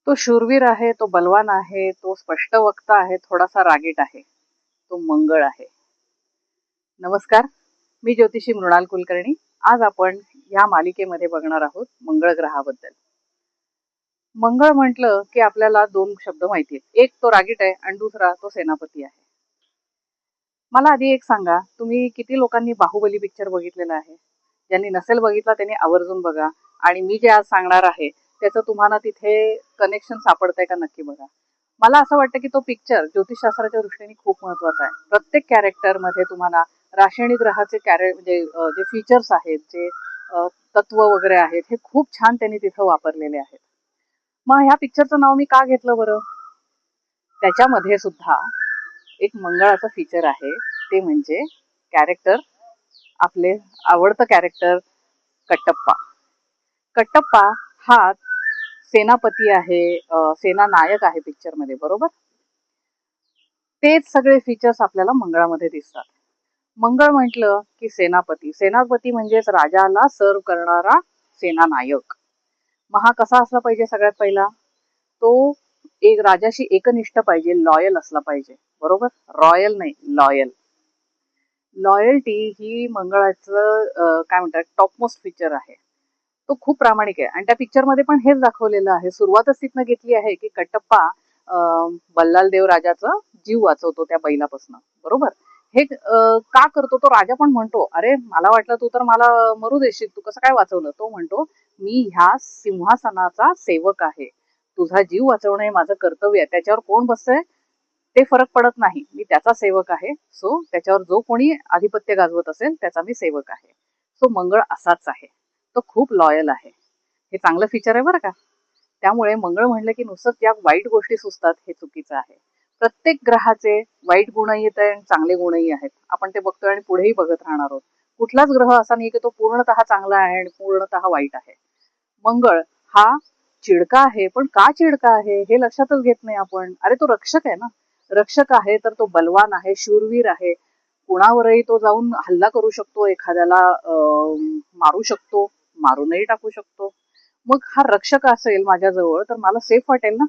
तो शूरवीर आहे, तो बलवान आहे, तो स्पष्ट वक्ता आहे, थोडासा रागीट आहे. तो मंगळ आहे. नमस्कार, मी ज्योतिषी मृणाल कुलकर्णी. आज आपण या मालिकेमध्ये बघणार आहोत मंगळ ग्रहाबद्दल. मंगळ म्हटलं की आपल्याला दोन शब्द माहिती आहेत. एक तो रागीट आहे आणि दुसरा तो सेनापती आहे. मला आधी एक सांगा, तुम्ही किती लोकांनी बाहुबली पिक्चर बघितलेला आहे? ज्यांनी नसेल बघितला त्यांनी आवर्जून बघा. आणि मी जे आज सांगणार आहे त्याचं तुम्हाला तिथे कनेक्शन सापडतंय का नक्की बघा. मला असं वाटतं की तो पिक्चर ज्योतिषशास्त्राच्या दृष्टीने खूप महत्वाचा आहे. प्रत्येक कॅरेक्टर मध्ये तुम्हाला राशिणी ग्रहाचे म्हणजे जे फीचर्स आहेत, जे तत्व वगैरे आहेत, हे खूप छान त्यांनी तिथं वापरलेले आहेत. मग ह्या पिक्चरचं नाव मी का घेतलं बरं? त्याच्यामध्ये सुद्धा एक मंगळाचं फीचर आहे, ते म्हणजे कॅरेक्टर, आपले आवडतं कॅरेक्टर कट्टप्पा. कट्टप्पा हा सेनापती आहे, सेना नायक आहे पिक्चर मध्ये, बरोबर? तेच सगळे फीचर्स आपल्याला मंगळामध्ये दिसतात. मंगळ म्हटलं की सेनापती. सेनापती म्हणजेच राजाला सर्व करणारा सेना नायक. मग हा कसा असला पाहिजे? सगळ्यात पहिला तो एक राजाशी एकनिष्ठ पाहिजे, लॉयल असला पाहिजे, बरोबर? रॉयल नाही, लॉयल. लॉयल्टी ही मंगळाचं काय म्हणतात, टॉपमोस्ट फीचर आहे. तो खूप प्रामाणिक आहे आणि त्या पिक्चर मध्ये पण हेच दाखवलेलं आहे. सुरुवातच तिथनं घेतली आहे की कट्टप्पा बल्लाल देव राजाचा जीव वाचवतो त्या बैलापासून, बरोबर? हे का करतो? तो राजा पण म्हणतो, अरे मला वाटलं तू तर मला मरू देशील, तू कसं काय वाचवलं? तो म्हणतो, मी ह्या सिंहासनाचा सेवक आहे, तुझा जीव वाचवणं हे माझं कर्तव्य आहे. त्याच्यावर कोण बसतंय ते फरक पडत नाही, मी त्याचा सेवक आहे. सो त्याच्यावर जो कोणी आधिपत्य गाजवत असेल त्याचा मी सेवक आहे. सो मंगळ असाच आहे, तो खूप लॉयल आहे. हे चांगलं फीचर आहे बरं का. त्यामुळे मंगळ म्हणलं की नुसतं ज्या वाईट गोष्टी सुचतात हे चुकीचं आहे. प्रत्येक ग्रहाचे वाईट गुणही आहेत आणि चांगले गुणही आहेत. आपण ते बघतोय आणि पुढेही बघत राहणार आहोत. कुठलाच ग्रह असा नाही की तो पूर्णतः चांगला आहे आणि पूर्णतः वाईट आहे. मंगळ हा चिडका आहे, पण का चिडका आहे हे लक्षातच घेत नाही आपण. अरे तो रक्षक आहे ना, रक्षक आहे तर तो बलवान आहे, शूरवीर आहे. कुणावरही तो जाऊन हल्ला करू शकतो, एखाद्याला मारू शकतो, मारूनही टाकू शकतो. मग हा रक्षक असेल माझ्याजवळ तर मला सेफ वाटेल ना.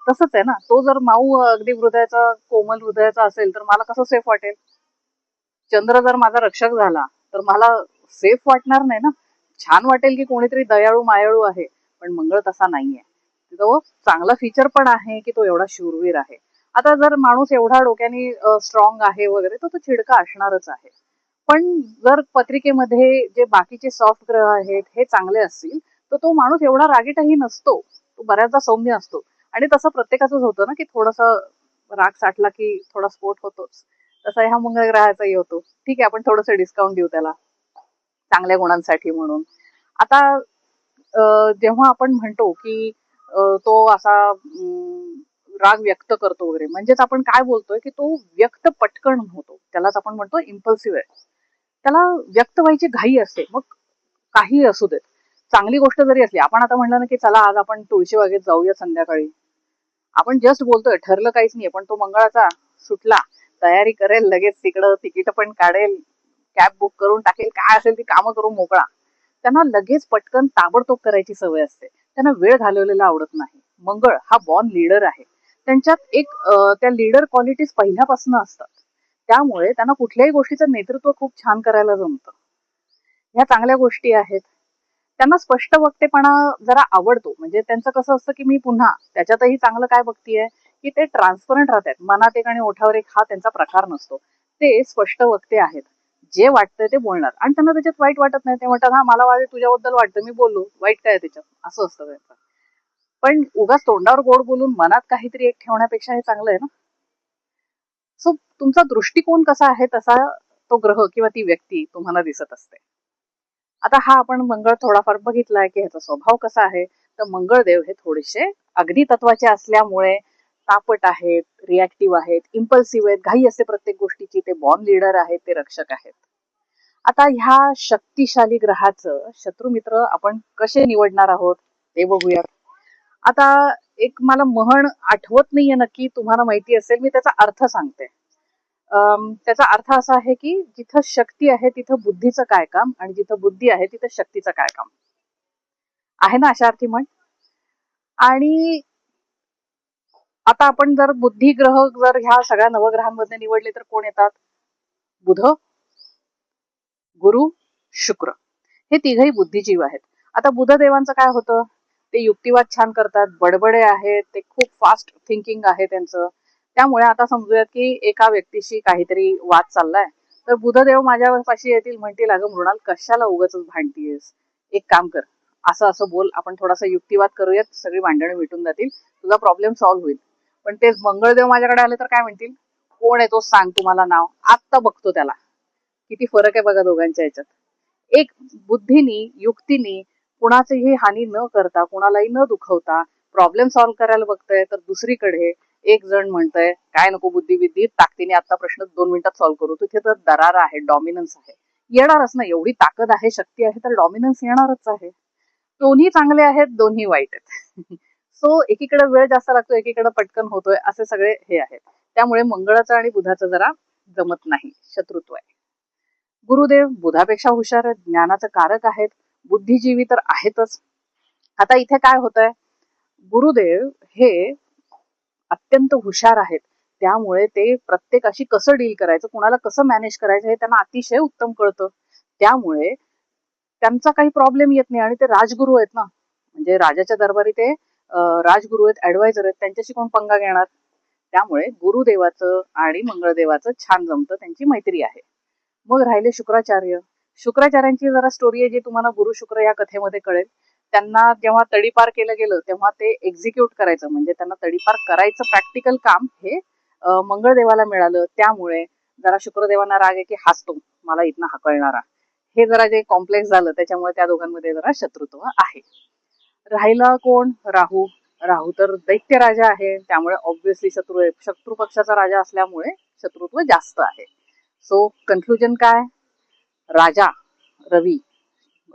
तसंच आहे ना, तो जर माऊ अगदी हृदयाचा, कोमल हृदयाचा असेल तर मला कसं सेफ वाटेल? चंद्र जर माझा रक्षक झाला तर मला सेफ वाटणार नाही ना. छान वाटेल की कोणीतरी दयाळू मायाळू आहे, पण मंगळ तसा नाहीये. तो चांगला फीचर पण आहे की तो एवढा शूरवीर आहे. आता जर माणूस एवढा डोक्याने स्ट्रॉंग आहे वगैरे तर तो चिडका असणारच आहे. पण जर पत्रिकेमध्ये जे बाकीचे सॉफ्ट ग्रह आहेत हे चांगले असतील तर तो माणूस एवढा रागीटही नसतो, तो बऱ्याचदा सौम्य असतो. आणि तसं प्रत्येकाचंच होतं ना की थोडस राग साठला की थोडा स्फोट होतोच. तसा ह्या मंगळ ग्रहाचाही होतो. ठीक आहे, आपण थोडस डिस्काउंट देऊ त्याला चांगल्या गुणांसाठी म्हणून. आता जेव्हा आपण म्हणतो की तो असा राग व्यक्त करतो वगैरे, म्हणजेच आपण काय बोलतोय की तो व्यक्त पटकन होतो, त्यालाच आपण म्हणतो इम्पल्सिव्ह आहे. त्याला व्यक्त व्हायची घाई असते. मग काही असू देत, चांगली गोष्ट जरी असली, आपण आता म्हणलं ना की चला आज आपण तुळशी बागेत जाऊया संध्याकाळी, आपण जस्ट बोलतोय, ठरलं काहीच नाहीये, पण तो मंगळाचा सुटला, तयारी करेल, लगेच तिकडं तिकीट पण काढेल, कॅब बुक करून टाकेल, काय असेल ती कामं करून मोकळा. त्यांना लगेच पटकन ताबडतोब करायची सवय असते. त्यांना वेळ घालवलेला आवडत नाही. मंगळ हा बॉर्न लीडर आहे. त्यांच्यात एक त्या लीडर क्वालिटीज पहिल्यापासून असतात. त्यामुळे त्यांना कुठल्याही गोष्टीचं नेतृत्व खूप छान करायला जमतं. ह्या चांगल्या गोष्टी आहेत. त्यांना स्पष्ट वक्तेपणा जरा आवडतो. म्हणजे त्यांचं कसं असतं की मी पुन्हा त्याच्यातही चांगलं काय बघतीये की ते ट्रान्सपरंट राहतात. मनात एक आणि ओठावर एक हा त्यांचा प्रकार नसतो. ते स्पष्ट वक्ते आहेत. जे वाटतंय ते बोलणार आणि त्यांना त्याच्यात वाईट वाटत नाही. ते म्हणतात, हा मला तुझ्याबद्दल वाटतं, मी बोलू, वाईट काय त्याच्यात, असं असतं त्यांचं. पण उगाच तोंडावर गोड बोलून मनात काहीतरी एक ठेवण्यापेक्षा हे चांगलं आहे ना. सो तुमचा दृष्टिकोन कसा आहे तसा तो ग्रह किंवा ती व्यक्ती तुम्हाला दिसत असते. आता हा आपण मंगळ थोडाफार बघितलाय की ह्याचा स्वभाव कसा आहे. तर मंगळदेव हे थोडेसे अगदी तत्वाचे असल्यामुळे तापट आहेत, रिॲक्टिव्ह आहेत, इम्पल्सिव्ह आहेत, घाई असते प्रत्येक गोष्टीची. ते बॉर्न लीडर आहेत, ते रक्षक आहेत. आता ह्या शक्तिशाली ग्रहाचं शत्रू मित्र आपण कसे निवडणार आहोत ते बघूया. आता एक मला म्हण आठवत नाहीये नक्की, तुम्हाला माहिती असेल, मी त्याचा अर्थ सांगते. त्याचा अर्थ असा आहे की जिथं शक्ती आहे तिथं बुद्धीचं काय काम, आणि जिथं बुद्धी आहे तिथं शक्तीचं काय काम. आहे ना अशा अर्थी म्हण? आणि आता आपण जर बुद्धी ग्रह जर ह्या सगळ्या नवग्रहांमध्ये निवडले तर कोण येतात? बुध, गुरु, शुक्र हे तिघही बुद्धिजीव आहेत. आता बुधदेवांचं काय होतं? ते युक्तिवाद छान करतात, बडबडे आहेत, ते खूप फास्ट थिंकिंग आहे त्यांचं. त्यामुळे आता समजूयात की एका व्यक्तीशी काहीतरी वाद चाललाय, तर बुधदेव माझ्यापाशी येतील, म्हणतील अगं मृणाल कशाला उगाच भांडतीयस, एक काम कर, असं असं बोल, आपण थोडासा युक्तिवाद करूयात, सगळी भांडणं मिटून जातील, तुझा प्रॉब्लेम सॉल्व्ह होईल. पण तेच मंगळदेव माझ्याकडे आले तर काय म्हणतील? कोण आहे तो, सांग तुम्हाला नाव, आत्ता बघतो त्याला. किती फरक आहे बघा दोघांच्या याच्यात. एक बुद्धीनी युक्तीनी कुणाचीही हानी न करता, कुणालाही न दुखवता प्रॉब्लेम सॉल्व्ह करायला बघतंय, तर दुसरीकडे एक जण म्हणतंय काय नको बुद्धी विद्धी, ताकदीने आता प्रश्न 2 मिनिटात सॉल्व्ह करू. तिथे तर दरार आहे, डॉमिनन्स आहे, येणारच ना. एवढी ताकद आहे, शक्ती आहे, तर डॉमिनन्स येणारच आहे. दोन्ही चांगले आहेत, दोन्ही वाईट आहेत. सो एकीकडे वेळ जास्त लागतो, एकीकडे पटकन होतोय, असे सगळे हे आहेत. त्यामुळे मंगळाचं आणि बुधाचं जरा जमत नाही, शत्रुत्व आहे. गुरुदेव बुधापेक्षा हुशार आहेत, ज्ञानाचं कारक आहेत, बुद्धिजीवी तर आहेतच. आता इथे काय होतंय? गुरुदेव हे अत्यंत हुशार आहेत, त्यामुळे ते प्रत्येकाशी कसं डील करायचं, कुणाला कसं मॅनेज करायचं हे त्यांना अतिशय उत्तम कळतं. त्यामुळे त्यांचा काही प्रॉब्लेम येत नाही. आणि ते राजगुरू आहेत ना, म्हणजे राजाच्या दरबारी ते राजगुरू आहेत, ऍडवायझर आहेत, त्यांच्याशी कोण पंगा घेणार? त्यामुळे गुरुदेवाचं आणि मंगळदेवाचं छान जमतं, त्यांची मैत्री आहे. मग राहिले शुक्राचार्य. शुक्राचार्यांची जरा स्टोरी आहे, जी तुम्हाला गुरु शुक्र या कथेमध्ये कळेल. त्यांना जेव्हा तडीपार केलं गेलं, तेव्हा ते एक्झिक्यूट करायचं, म्हणजे त्यांना तडीपार करायचं प्रॅक्टिकल काम हे मंगळदेवाला मिळालं. त्यामुळे जरा शुक्रदेवांना राग आहे की हाच तो मला इथनं हाकलणारा, हे जरा जे कॉम्प्लेक्स झालं, त्याच्यामुळे त्या दोघांमध्ये जरा शत्रुत्व आहे. राहिला कोण? राहू. राहू तर दैत्य राजा आहे, त्यामुळे ऑब्व्हियसली शत्रू आहे. शत्रू पक्षाचा राजा असल्यामुळे शत्रुत्व जास्त आहे. सो कन्क्लुजन काय? राजा रवी,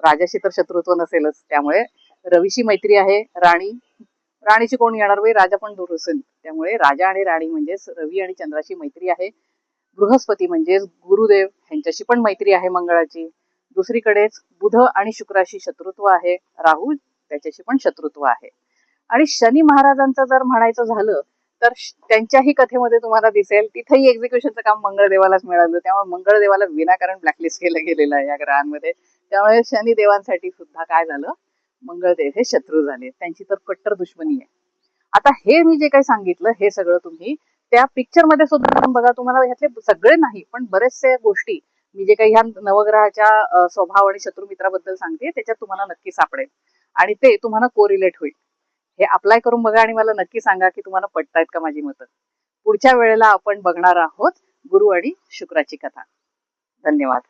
राजाशी तर शत्रुत्व नसेलच, त्यामुळे रवीशी मैत्री आहे. राणी, राणीची कोण येणार बाई, राजा पण दूर असेल, त्यामुळे राजा आणि राणी म्हणजेच रवी आणि चंद्राची मैत्री आहे. बृहस्पती म्हणजे गुरुदेव, यांच्याशी पण मैत्री आहे मंगळाची. दुसरीकडेच बुध आणि शुक्राशी शत्रुत्व आहे, राहू त्याच्याशी पण शत्रुत्व आहे. आणि शनी महाराजांचं जर म्हणायचं झालं तर त्यांच्याही कथेमध्ये तुम्हाला दिसेल, तिथेही एक्झिक्युशनचं काम मंगळदेवालाच मिळालं. त्यामुळे मंगळदेवाला विनाकारण ब्लॅकलिस्ट केलं गेलेलं आहे या ग्रहांमध्ये. त्यामुळे शनिदेवांसाठी सुद्धा काय झालं, मंगळदेव हे शत्रू झाले, त्यांची तर कट्टर दुश्मनी आहे. आता हे मी जे काही सांगितलं, हे सगळं तुम्ही त्या पिक्चर मध्ये सुद्धा बघा, तुम्हाला ह्यातले सगळे नाही पण बरेचसे गोष्टी मी जे काही ह्या नवग्रहाच्या स्वभाव आणि शत्रुमित्राबद्दल सांगते, त्याच्यात तुम्हाला नक्की सापडेल आणि ते तुम्हाला कोरिलेट होईल. हे अप्लाय करून बघा आणि मला नक्की सांगा की तुम्हाला पटतायत का माझी मतं. पुढच्या वेळेला आपण बघणार आहोत गुरु आणि शुक्राची कथा. धन्यवाद.